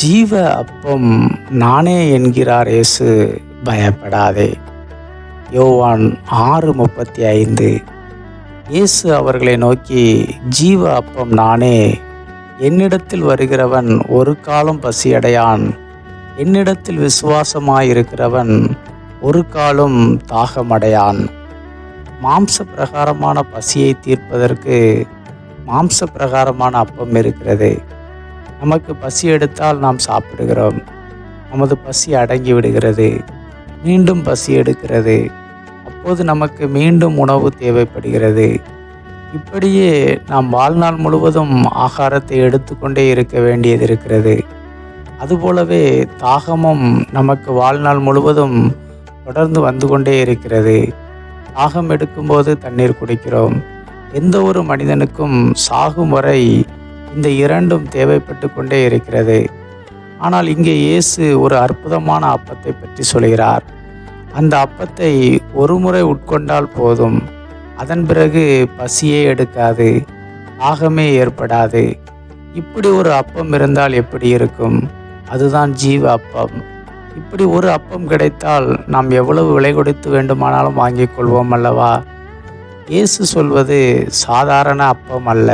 ஜீவ அப்பம் நானே என்கிறார் இயேசு, பயப்படாதே. யோவான் 6:35. இயேசு அவர்களை நோக்கி, ஜீவ அப்பம் நானே, என்னிடத்தில் வருகிறவன் ஒரு காலம் பசியடையான், என்னிடத்தில் விசுவாசமாயிருக்கிறவன் ஒரு காலம் தாகமடையான். மாம்ச பிரகாரமான பசியை தீர்ப்பதற்கு மாம்ச பிரகாரமான அப்பம் இருக்கிறது. நமக்கு பசி எடுத்தால் நாம் சாப்பிடுகிறோம், நமது பசி அடங்கி விடுகிறது, மீண்டும் பசி எடுக்கிறது, அப்போது நமக்கு மீண்டும் உணவு தேவைப்படுகிறது. இப்படியே நாம் வாழ்நாள் முழுவதும் ஆகாரத்தை எடுத்துக்கொண்டே இருக்க வேண்டியது இருக்கிறது. அதுபோலவே தாகமும் நமக்கு வாழ்நாள் முழுவதும் தொடர்ந்து வந்து கொண்டே இருக்கிறது. தாகம் எடுக்கும்போது தண்ணீர் குடிக்கிறோம். எந்த ஒரு மனிதனுக்கும் சாகும் வரை இந்த இரண்டும் தேவைப்பட்டு கொண்டே இருக்கிறது. ஆனால் இங்கே இயேசு ஒரு அற்புதமான அப்பத்தை பற்றி சொல்கிறார். அந்த அப்பத்தை ஒரு முறை உட்கொண்டால் போதும், அதன் பிறகு பசியே எடுக்காது, தாகமே ஏற்படாது. இப்படி ஒரு அப்பம் இருந்தால் எப்படி இருக்கும்? அதுதான் ஜீவ அப்பம். இப்படி ஒரு அப்பம் கிடைத்தால் நாம் எவ்வளவு விலை கொடுத்து வேண்டுமானாலும் வாங்கிக் கொள்வோம் அல்லவா? இயேசு சொல்வது சாதாரண அப்பம் அல்ல,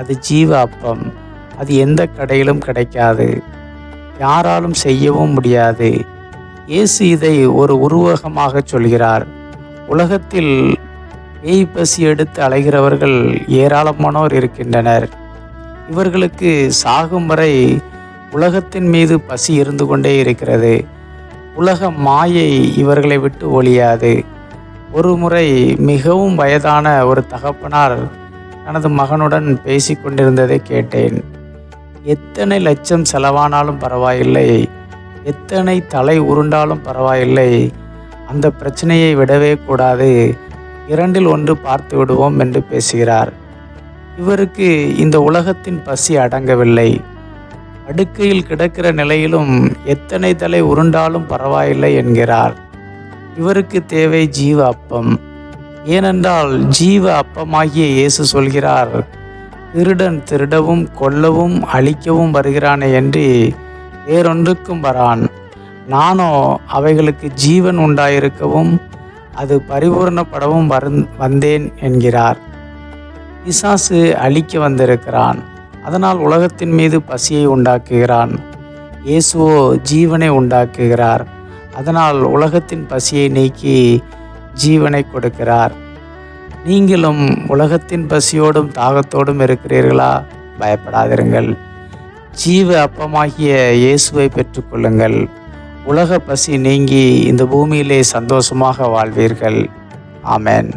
அது ஜீவ அப்பம். அது எந்த கடையிலும் கிடைக்காது, யாராலும் செய்யவும் முடியாது. இயேசு இதை ஒரு உருவகமாக சொல்கிறார். உலகத்தில் பேய் பசி எடுத்து அலைகிறவர்கள் ஏராளமானோர் இருக்கின்றனர். இவர்களுக்கு சாகும் வரை உலகத்தின் மீது பசி இருந்து கொண்டே இருக்கிறது. உலக மாயை இவர்களை விட்டு ஒழியாது. ஒரு முறை மிகவும் வயதான ஒரு தகப்பனார் தனது மகனுடன் பேசி கொண்டிருந்ததை கேட்டேன். எத்தனை லட்சம் செலவானாலும் பரவாயில்லை, எத்தனை தலை உருண்டாலும் பரவாயில்லை, அந்த பிரச்சனையை விடவே கூடாது, 2இல் 1 பார்த்து விடுவோம் என்று பேசுகிறார். இவருக்கு இந்த உலகத்தின் பசி அடங்கவில்லை. படுக்கையில் கிடக்கிற நிலையிலும் எத்தனை தலை உருண்டாலும் பரவாயில்லை என்கிறார். இவருக்கு தேவை ஜீவ அப்பம். ஏனென்றால் ஜீவ அப்பமாகிய இயேசு சொல்கிறார், திருடன் திருடவும் கொல்லவும் அழிக்கவும் வருகிறானே என்று வேறொன்றுக்கும் வரான், நானோ அவைகளுக்கு ஜீவன் உண்டாயிருக்கவும் அது பரிபூர்ணப்படவும் வந்தேன் என்கிறார். பிசாசு அழிக்க வந்திருக்கிறான், அதனால் உலகத்தின் மீது பசியை உண்டாக்குகிறான். இயேசுவோ ஜீவனை உண்டாக்குகிறார், அதனால் உலகத்தின் பசியை நீக்கி ஜீவனை கொடுக்கிறார். நீங்களும் உலகத்தின் பசியோடும் தாகத்தோடும் இருக்கிறீர்களா? பயப்படாதிருங்கள். ஜீவ அப்பமாகிய இயேசுவை பெற்றுக்கொள்ளுங்கள். உலக பசி நீங்கி இந்த பூமியிலே சந்தோஷமாக வாழ்வீர்கள். ஆமென்.